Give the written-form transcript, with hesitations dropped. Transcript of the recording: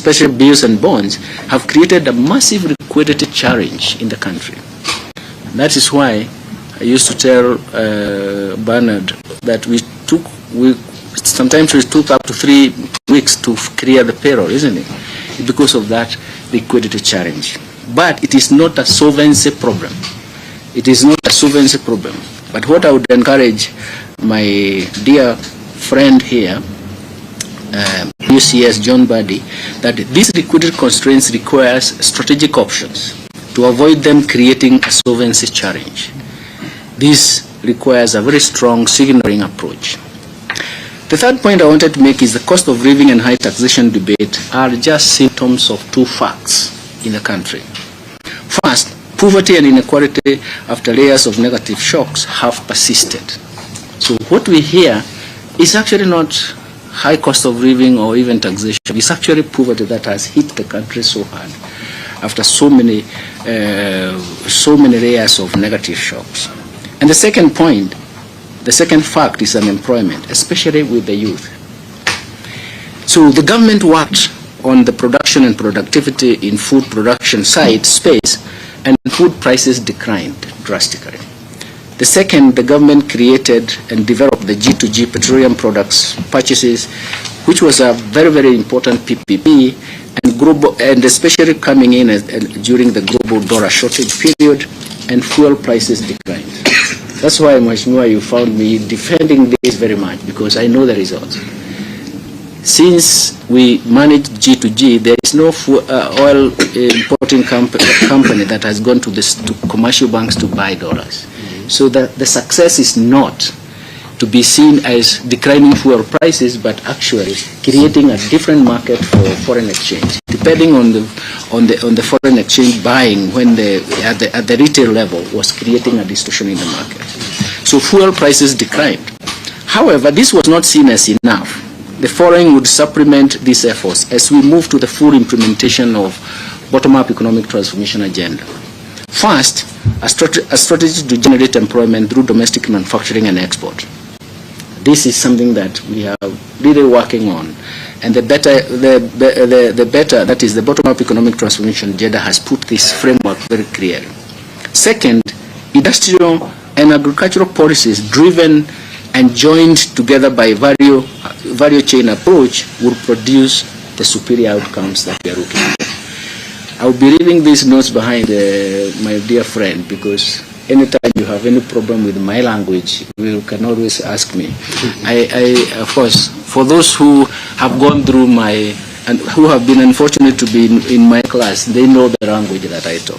especially bills and bonds, have created a massive liquidity challenge in the country. That is why I used to tell Bernard that sometimes we took up to 3 weeks to clear the payroll, isn't it? Because of that liquidity challenge. But it is not a solvency problem. It is not a solvency problem. But what I would encourage my dear friend here, UCS John Mbadi, that these liquidity constraints requires strategic options to avoid them creating a solvency challenge. This requires a very strong signaling approach. The third point I wanted to make is the cost of living and high taxation debate are just symptoms of two facts in the country. First, poverty and inequality after layers of negative shocks have persisted. So what we hear is actually not high cost of living or even taxation. It's actually poverty that has hit the country so hard after so many layers of negative shocks. And the second point, the second fact is unemployment, especially with the youth. So the government worked on the production and productivity in food production side space, and food prices declined drastically. The second, the government created and developed the G2G petroleum products purchases, which was a very, very important PPP, and especially coming in during the global dollar shortage period, and fuel prices declined. That's why, Mheshimiwa, you found me defending this very much, because I know the results. Since we managed G2G, there is no oil importing company that has gone to commercial banks to buy dollars. So the success is not to be seen as declining fuel prices, but actually creating a different market for foreign exchange, depending on the foreign exchange buying when at the retail level was creating a distortion in the market. So fuel prices declined. However, this was not seen as enough. The following would supplement these efforts as we move to the full implementation of bottom-up economic transformation agenda. First, a strategy to generate employment through domestic manufacturing and export. This is something that we are really working on, and the better, that is the bottom-up economic transformation agenda, has put this framework very clearly. Second, industrial and agricultural policies driven and joined together by value chain approach will produce the superior outcomes that we are looking for. I will be leaving these notes behind my dear friend, because anytime you have any problem with my language, you can always ask me. Of course, for those who have gone through and who have been unfortunate to be in my class, they know the language that I talk.